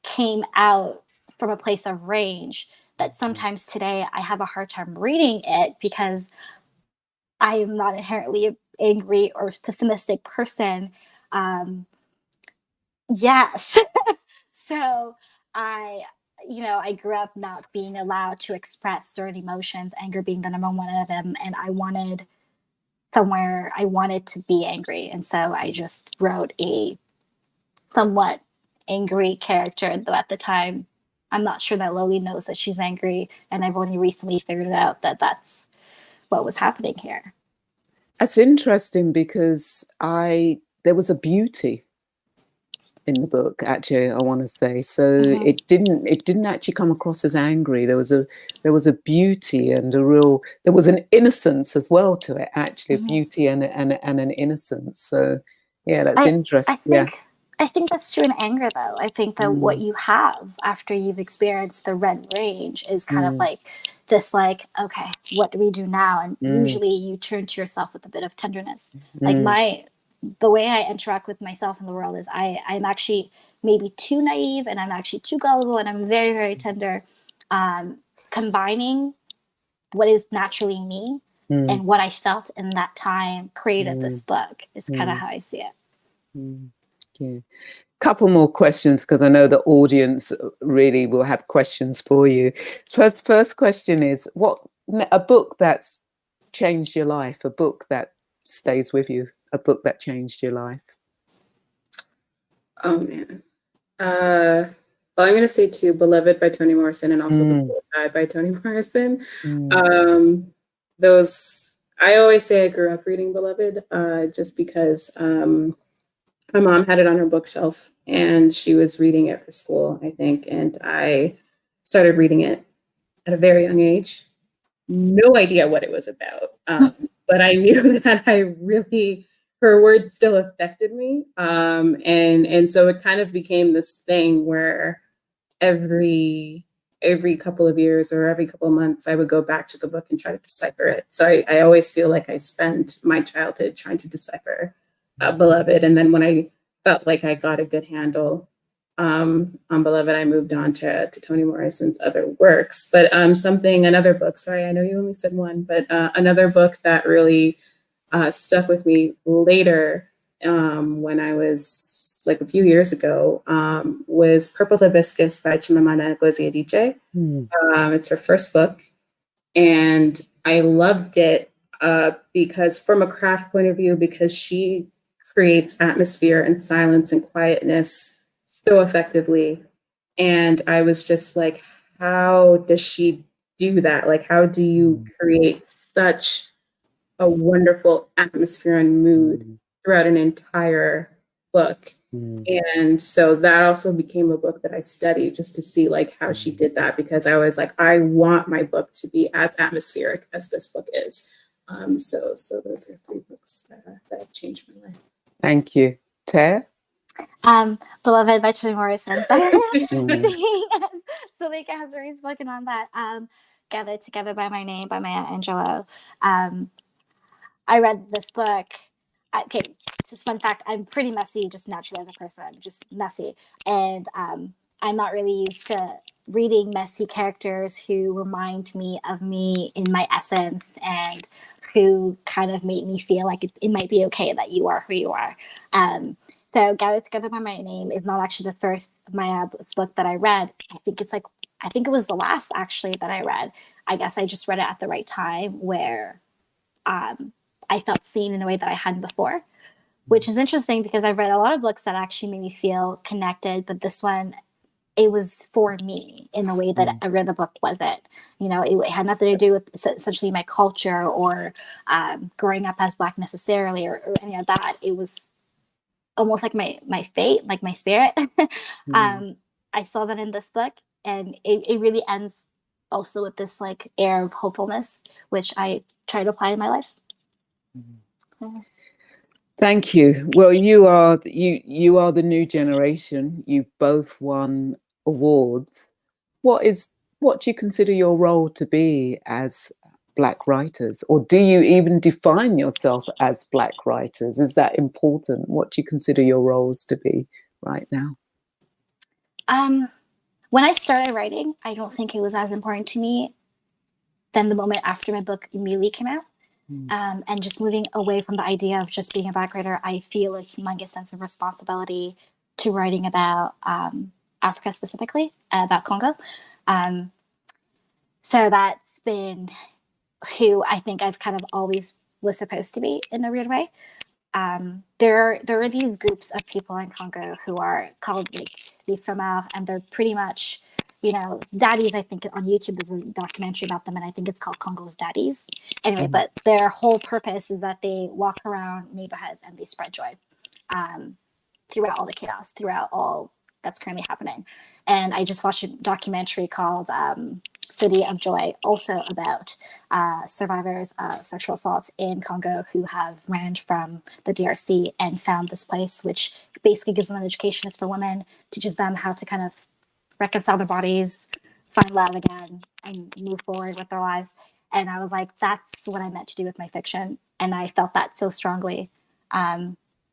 came out from a place of rage that sometimes today I have a hard time reading it because I am not inherently an angry or pessimistic person. Yes. So I, I grew up not being allowed to express certain emotions, anger being the number one of them. And I wanted to be angry. And so I just wrote a somewhat angry character, though at the time, I'm not sure that Loli knows that she's angry. And I've only recently figured out that that's what was happening here. That's interesting because there was a beauty in the book, actually, I want to say. So it didn't actually come across as angry. There was a beauty and there was an innocence as well to it, actually, a beauty and an innocence. So yeah, that's interesting. I think that's true in anger, though. I think that what you have after you've experienced the red rage is kind of like this, like, okay, what do we do now? And usually you turn to yourself with a bit of tenderness. Like the way I interact with myself in the world is I'm actually maybe too naive, and I'm actually too gullible, and I'm very, very tender. Combining what is naturally me and what I felt in that time created this book is kind of how I see it. Yeah. Couple more questions, because I know the audience really will have questions for you. First question is, what a book that's changed your life, a book that stays with you, a book that changed your life? Oh man. Well, I'm going to say two: Beloved by Toni Morrison, and also The Cool Side by Toni Morrison. Those, I always say I grew up reading Beloved, just because my mom had it on her bookshelf and she was reading it for school, I think. And I started reading it at a very young age. No idea what it was about. But I knew that her words still affected me. And so it kind of became this thing where every couple of years or every couple of months, I would go back to the book and try to decipher it. So I always feel like I spent my childhood trying to decipher Beloved. And then when I felt like I got a good handle on Beloved, I moved on to Toni Morrison's other works. But another book, sorry, I know you only said one, but another book that really stuck with me later, when I was like a few years ago, was Purple Hibiscus by Chimamanda Ngozi Adichie. It's her first book, and I loved it because from a craft point of view, because she creates atmosphere and silence and quietness so effectively. And I was just like, how does she do that? Like, how do you create such a wonderful atmosphere and mood throughout an entire book? And so that also became a book that I studied just to see like how she did that, because I was like, I want my book to be as atmospheric as this book is. So those are three books that have changed my life. Thank you. Téa? Beloved by Toni Morrison. Zalika has already spoken on that. Gathered Together by My Name by Maya Angelou. I read this book. Okay, just fun fact, I'm pretty messy just naturally as a person, just messy. And I'm not really used to reading messy characters who remind me of me in my essence and who kind of make me feel like it might be okay that you are who you are. So Gathered Together by My Name is not actually the first Maya book that I read. I think it was the last actually that I read. I guess I just read it at the right time where I felt seen in a way that I hadn't before, which is interesting because I've read a lot of books that actually made me feel connected, but this one, it was for me in a way that I read the book wasn't. It had nothing to do with essentially my culture or growing up as Black necessarily or any of that. It was almost like my fate, like my spirit. I saw that in this book, and it really ends also with this like air of hopefulness, which I try to apply in my life. Thank you. Well, you are the new generation. You've both won awards. What do you consider your role to be as Black writers, or do you even define yourself as Black writers? Is that important? What do you consider your roles to be right now? When I started writing, I don't think it was as important to me than the moment after my book immediately came out. And just moving away from the idea of just being a Black writer, I feel a humongous sense of responsibility to writing about Africa specifically, about Congo. So that's been who I think I've kind of always was supposed to be in a weird way. There are these groups of people in Congo who are called like les femmes, and they're pretty much, you know, daddies. I think on YouTube there's a documentary about them, and I think it's called Congo's Daddies. Anyway, but their whole purpose is that they walk around neighborhoods and they spread joy throughout all the chaos, throughout all that's currently happening. And I just watched a documentary called City of Joy, also about survivors of sexual assault in Congo who have ran from the DRC and found this place, which basically gives them an education. It's for women, teaches them how to kind of reconcile their bodies, find love again, and move forward with their lives. And I was like, that's what I meant to do with my fiction. And I felt that so strongly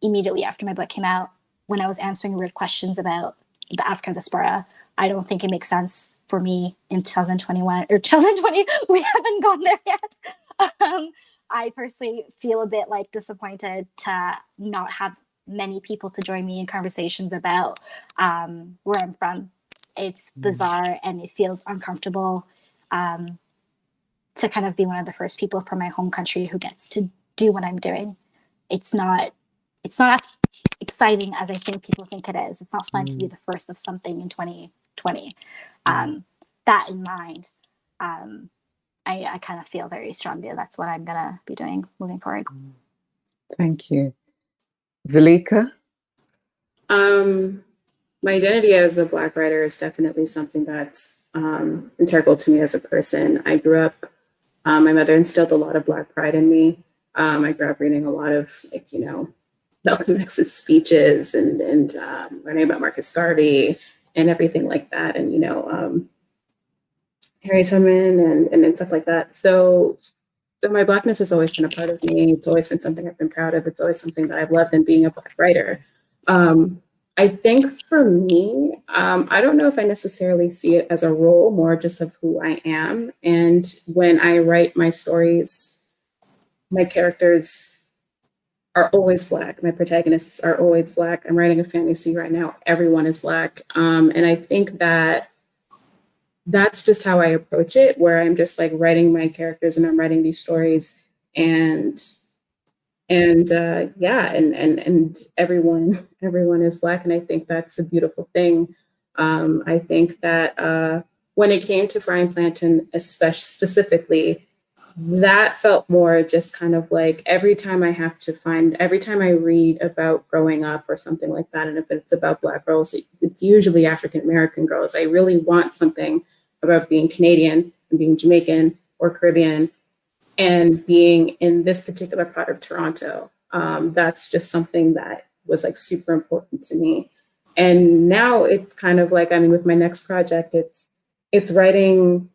immediately after my book came out, when I was answering weird questions about the African diaspora. I don't think it makes sense for me in 2021 or 2020. We haven't gone there yet. I personally feel a bit like disappointed to not have many people to join me in conversations about where I'm from. It's bizarre and it feels uncomfortable to kind of be one of the first people from my home country who gets to do what I'm doing. It's not as exciting as I think people think it is. It's not fun to be the first of something in 2020. That in mind, I kind of feel very strongly that's what I'm gonna be doing moving forward. Thank you. Zalika? My identity as a Black writer is definitely something that's integral to me as a person. I grew up, my mother instilled a lot of Black pride in me. I grew up reading a lot of, like, you know, Malcolm X's speeches and learning about Marcus Garvey and everything like that. And, you know, Harriet Tubman and stuff like that. So my Blackness has always been a part of me. It's always been something I've been proud of. It's always something that I've loved in being a Black writer. I think for me, I don't know if I necessarily see it as a role, more just of who I am. And when I write my stories, my characters are always Black. My protagonists are always Black. I'm writing a fantasy right now. Everyone is Black. And I think that that's just how I approach it, where I'm just like writing my characters and I'm writing these stories and everyone is Black. And I think that's a beautiful thing. I think that when it came to Frying Plantain, specifically, that felt more just kind of like every time I read about growing up or something like that, and if it's about Black girls, it's usually African-American girls. I really want something about being Canadian and being Jamaican or Caribbean and being in this particular part of Toronto. That's just something that was like super important to me. And now it's kind of like, I mean, with my next project, it's writing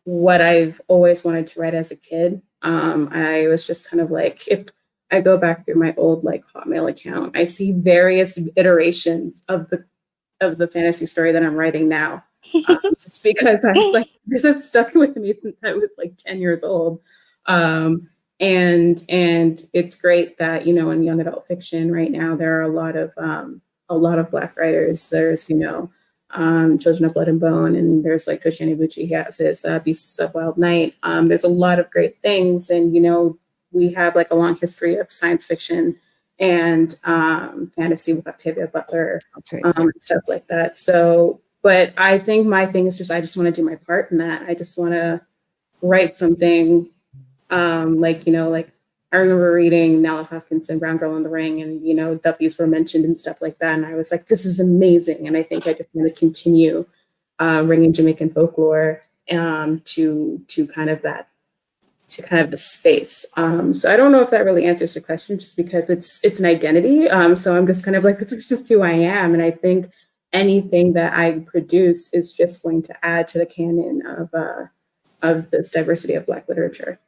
what I've always wanted to write as a kid. I was just kind of like, if I go back through my old like Hotmail account, I see various iterations of the fantasy story that I'm writing now. Just because I was like, this has stuck with me since I was like 10 years old. And it's great that, you know, in young adult fiction right now, there are a lot of Black writers. There's, you know, Children of Blood and Bone, and there's like Toshi Ibuchi, he has his Beasts of Wild Night. There's a lot of great things, and you know, we have like a long history of science fiction and fantasy with Octavia Butler, and stuff like that. So, but I think my thing is just, I just want to do my part in that. I just want to write something like, you know, like I remember reading Nella Hopkinson, Brown Girl in the Ring, and, you know, Duppies were mentioned and stuff like that. And I was like, this is amazing. And I think I just want to continue bringing Jamaican folklore to kind of the space. So I don't know if that really answers the question, just because it's an identity. So I'm just kind of like, this is just who I am. And I think anything that I produce is just going to add to the canon of this diversity of Black literature.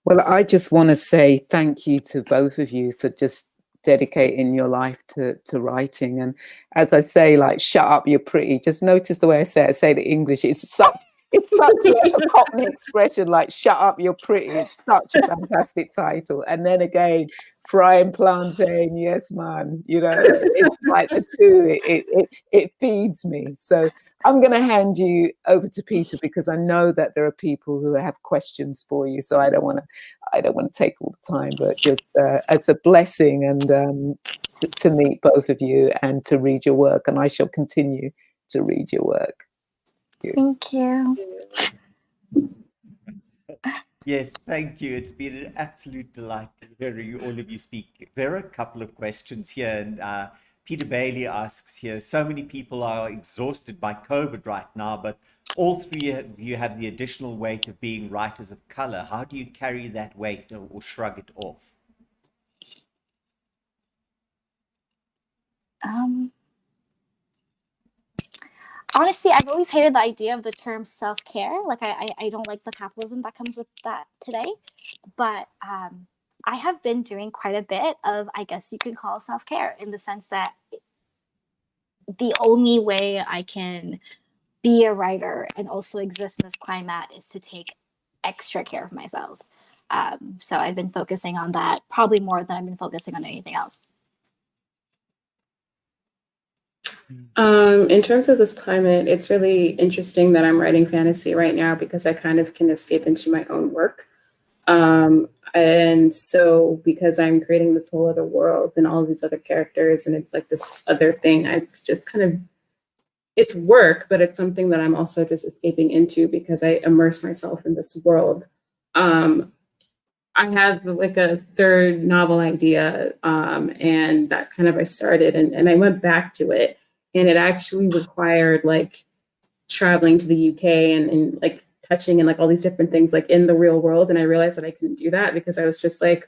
Well, I just want to say thank you to both of you for just dedicating your life to writing. And as I say, like, shut up, you're pretty. Just notice the way I say it. I say the English. It's suck It's such a Cockney expression, like "shut up, you're pretty." It's such a fantastic title. And then again, frying plantain, yes, man. You know, it's like the two. It feeds me. So I'm going to hand you over to Peter because I know that there are people who have questions for you. So I don't want to take all the time, but just it's a blessing and to meet both of you and to read your work. And I shall continue to read your work. Thank you. Yes, thank you. It's been an absolute delight hearing all of you speak. There are a couple of questions here, and Peter Bailey asks here, so many people are exhausted by COVID right now, but all three of you have the additional weight of being writers of color. How do you carry that weight or shrug it off? Honestly, I've always hated the idea of the term self-care. Like I don't like the capitalism that comes with that today. But I have been doing quite a bit of, I guess you could call self-care, in the sense that the only way I can be a writer and also exist in this climate is to take extra care of myself. So I've been focusing on that probably more than I've been focusing on anything else. In terms of this climate, it's really interesting that I'm writing fantasy right now because I kind of can escape into my own work. And so because I'm creating this whole other world and all of these other characters, and it's like this other thing, it's just kind of, it's work, but it's something that I'm also just escaping into because I immerse myself in this world. I have like a third novel idea, and that kind of I started and I went back to it, and it actually required like traveling to the UK and like touching and like all these different things like in the real world. And I realized that I couldn't do that because I was just like,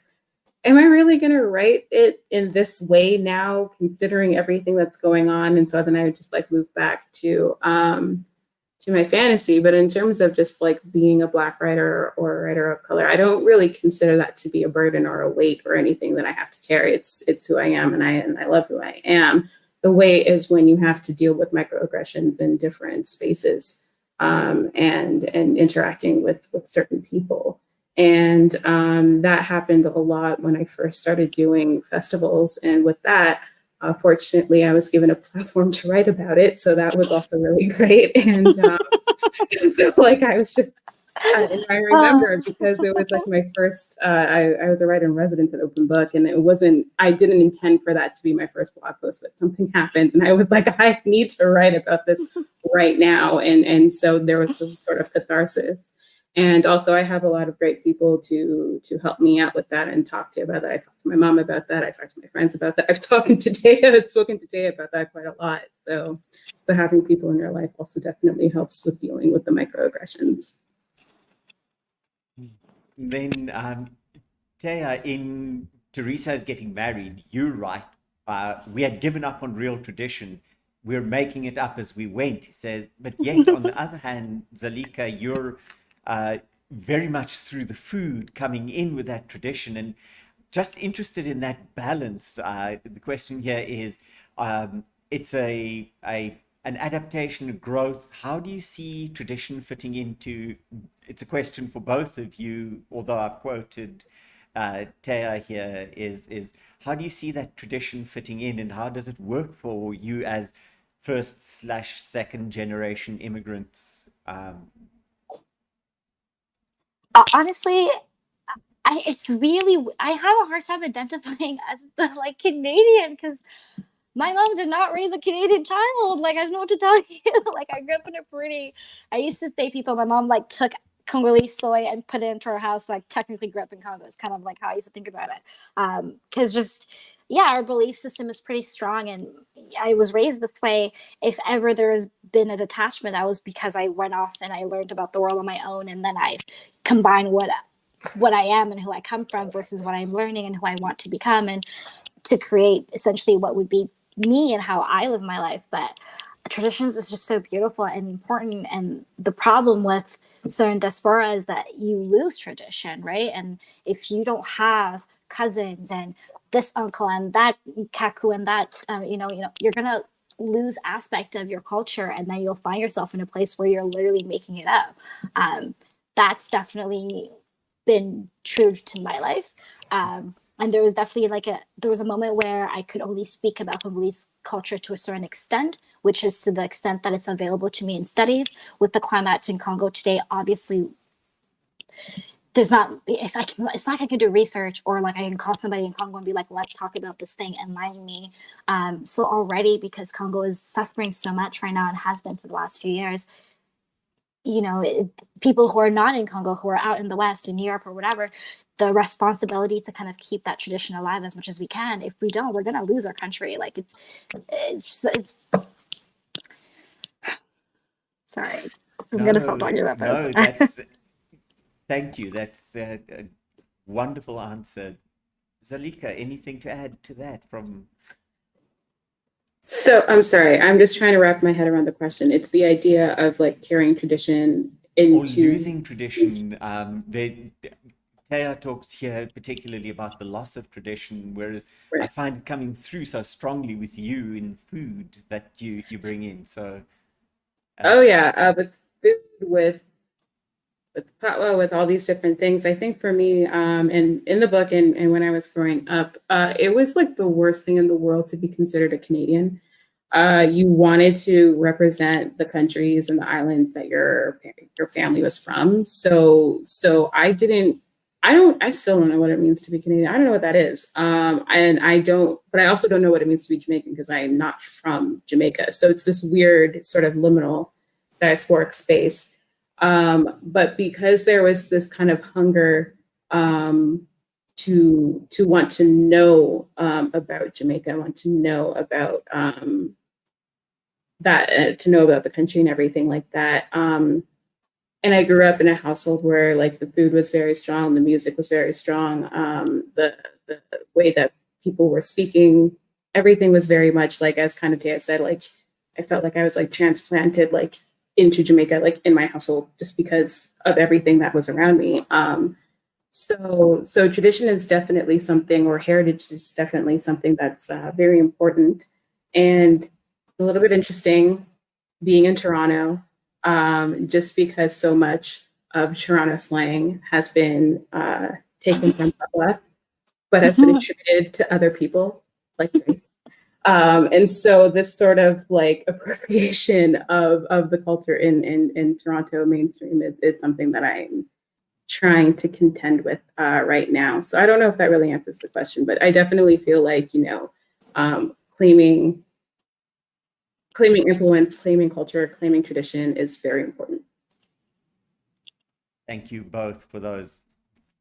am I really going to write it in this way now, considering everything that's going on? And so then I would just like move back to my fantasy. But in terms of just like being a Black writer or a writer of color, I don't really consider that to be a burden or a weight or anything that I have to carry. It's who I am, and I love who I am. The weight is when you have to deal with microaggressions in different spaces, and interacting with certain people. And that happened a lot when I first started doing festivals. And with that, fortunately, I was given a platform to write about it. So that was also really great. And so like I was just, and I remember because it was like my first, I was a writer in residence at Open Book, and it wasn't, I didn't intend for that to be my first blog post, but something happened. And I was like, I need to write about this right now. And so there was some sort of catharsis. And also I have a lot of great people to help me out with that and talk to about that. I talked to my mom about that. I talked to my friends about that. I've spoken to Taya about that quite a lot. So having people in your life also definitely helps with dealing with the microaggressions. Then, Taya, in Teresa's Getting Married, you're right. We had given up on real tradition. We're making it up as we went, he says. But yet, on the other hand, Zalika, you're very much through the food coming in with that tradition, and just interested in that balance. The question here is, it's an adaptation, a growth. How do you see tradition fitting into? It's a question for both of you, although I've quoted Téa here. Is how do you see that tradition fitting in, and how does it work for you as first/second generation immigrants? Honestly, it's really, I have a hard time identifying as the like Canadian because my mom did not raise a Canadian child. Like, I don't know what to tell you. Like, I grew up in a pretty, I used to say people, my mom like took Congolese soy and put it into her house. So I technically grew up in Congo. It's kind of like how I used to think about it. Because just, yeah, our belief system is pretty strong. And I was raised this way. If ever there has been a detachment, that was because I went off and I learned about the world on my own. And then I combined what I am and who I come from versus what I'm learning and who I want to become, and to create essentially what would be me and how I live my life. But traditions is just so beautiful and important. And the problem with certain diaspora is that you lose tradition, right? And if you don't have cousins and this uncle and that kaku and that, you're gonna lose aspect of your culture, and then you'll find yourself in a place where you're literally making it up. That's definitely been true to my life. And there was definitely there was a moment where I could only speak about Congolese culture to a certain extent, which is to the extent that it's available to me in studies. With the climate in Congo today, obviously it's not like I can do research, or like I can call somebody in Congo and be like, let's talk about this thing, enlighten me. So already, because Congo is suffering so much right now and has been for the last few years, people who are not in Congo, who are out in the West, in Europe or whatever, the responsibility to kind of keep that tradition alive as much as we can. If we don't, we're going to lose our country. Like it's sorry, I'm going to stop talking about this. No, that's, thank you. That's a wonderful answer. Zalika, anything to add to that from? So I'm sorry, I'm just trying to wrap my head around the question. It's the idea of like carrying tradition into or losing tradition. Téa talks here particularly about the loss of tradition, whereas I Right. find it coming through so strongly with you in food that you bring in. So Oh yeah, with food, with potluck, with all these different things. I think for me, and in the book and when I was growing up, it was like the worst thing in the world to be considered a Canadian. You wanted to represent the countries and the islands that your family was from. So I still don't know what it means to be Canadian. I don't know what that is. But I also don't know what it means to be Jamaican because I am not from Jamaica. So it's this weird sort of liminal diasporic space. But because there was this kind of hunger to want to know about Jamaica, want to know about to know about the country and everything like that. And I grew up in a household where like the food was very strong, the music was very strong, the way that people were speaking, everything was very much like, as kind of Téa said, like I felt like I was like transplanted like into Jamaica, like in my household, just because of everything that was around me. So tradition is definitely something, or heritage is definitely something that's very important. And a little bit interesting being in Toronto, just because so much of Toronto slang has been taken from Pabla, but has been attributed to other people, like me. And so this sort of like appropriation of the culture in Toronto mainstream is something that I'm trying to contend with right now. So I don't know if that really answers the question, but I definitely feel like, claiming influence, claiming culture, claiming tradition is very important. thank you both for those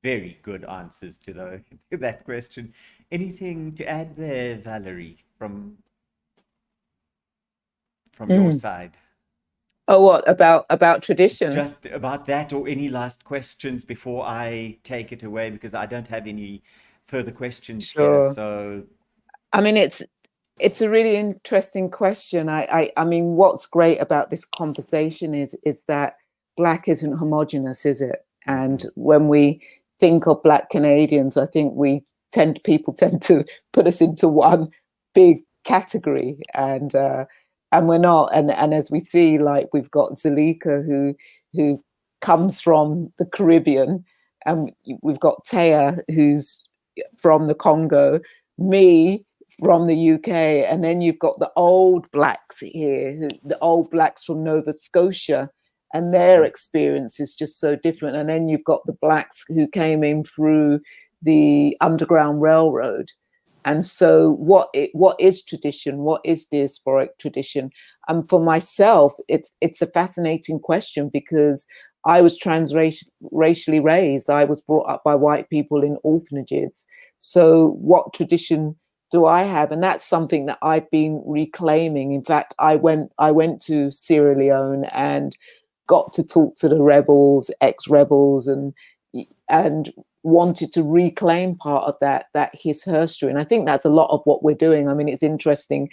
very good answers to that question. Anything to add there, Valerie, from your side? Oh, what about tradition? Just about that, or any last questions before I take it away, because I don't have any further questions here. Sure. So I mean, it's a really interesting question. I mean, what's great about this conversation is that Black isn't homogenous, is it? And when we think of Black Canadians, I think people tend to put us into one big category, and we're not. And as we see, like we've got Zalika who comes from the Caribbean, and we've got Téa who's from the Congo, me from the UK, and then you've got the old Blacks here, the old Blacks from Nova Scotia, and their experience is just so different. And then you've got the Blacks who came in through the Underground Railroad. And so what is tradition? What is diasporic tradition? And for myself, it's a fascinating question, because I was transracially raised. I was brought up by white people in orphanages. So what tradition do I have? And that's something that I've been reclaiming. In fact, I went to Sierra Leone and got to talk to the rebels, ex-rebels, and wanted to reclaim part of that his history. And I think that's a lot of what we're doing. I mean, it's interesting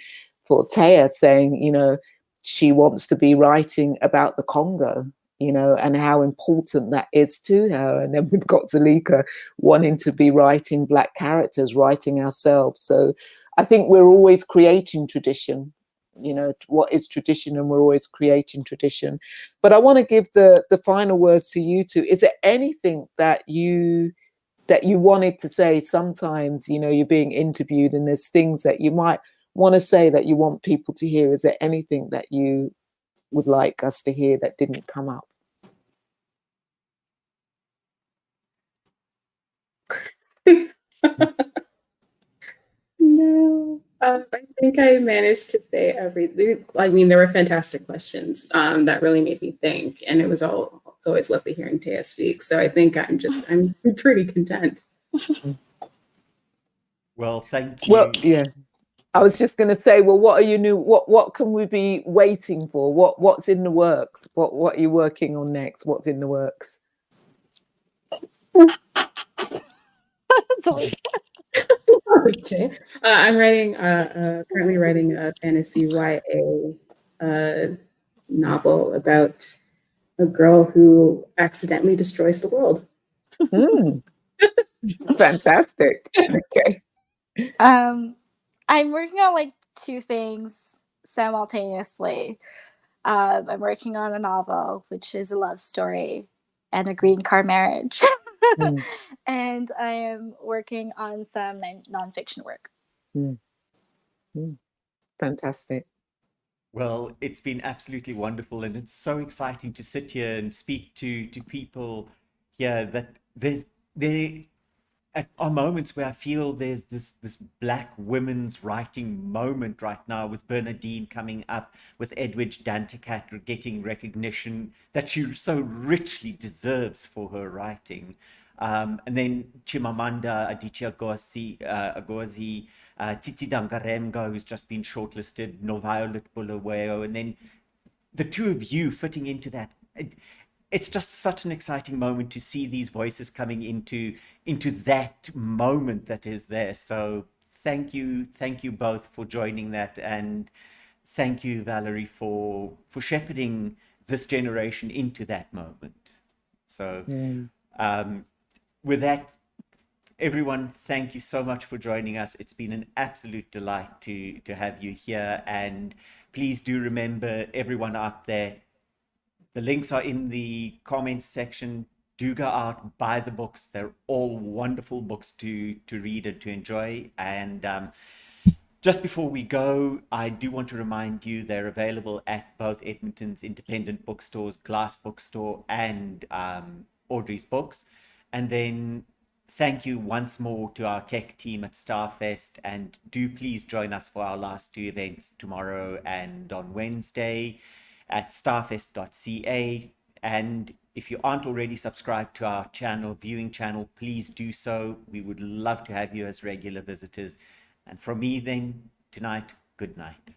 for Téa saying, she wants to be writing about the Congo, and how important that is to her. And then we've got Zalika wanting to be writing Black characters, writing ourselves. So I think we're always creating tradition. you know, what is tradition, and we're always creating tradition. But I want to give the final words to you two. Is there anything that you wanted to say? Sometimes, you know, you're being interviewed and there's things that you might want to say that you want people to hear. Is there anything that you would like us to hear that didn't come up? No, I think I managed to say everything. I mean, there were fantastic questions that really made me think, and it's always lovely hearing Téa speak. So I think I'm pretty content. Well, thank you. Well, yeah. I was just going to say, well, what can we be waiting for? What's in the works? What are you working on next? What's in the works? Sorry. Okay. I'm currently writing a fantasy YA novel about a girl who accidentally destroys the world. Fantastic. Okay. I'm working on like two things simultaneously. I'm working on a novel, which is a love story and a green card marriage. And I am working on some nonfiction work. Fantastic. Well, it's been absolutely wonderful, and it's so exciting to sit here and speak to people here. That there are moments where I feel there's this Black women's writing moment right now, with Bernadine coming up, with Edwidge Danticat getting recognition that she so richly deserves for her writing. And then Chimamanda Adichie Ngozi, Titi Dangaremga, who's just been shortlisted, Noviolet Bulawayo, and then the two of you fitting into that. It's just such an exciting moment to see these voices coming into that moment that is there. So thank you both for joining that, and thank you, Valerie, for shepherding this generation into that moment. So with that, everyone, thank you so much for joining us. It's been an absolute delight to have you here, and please do remember, everyone out there, the links are in the comments section. Do go out, buy the books. They're all wonderful books to read and to enjoy. And just before we go, I do want to remind you they're available at both Edmonton's independent bookstores, Glass Bookstore and Audrey's Books. And then thank you once more to our tech team at Starfest, and do please join us for our last two events tomorrow and on Wednesday at starfest.ca. And if you aren't already subscribed to our channel, viewing channel, please do so. We would love to have you as regular visitors. And from me then, tonight, good night.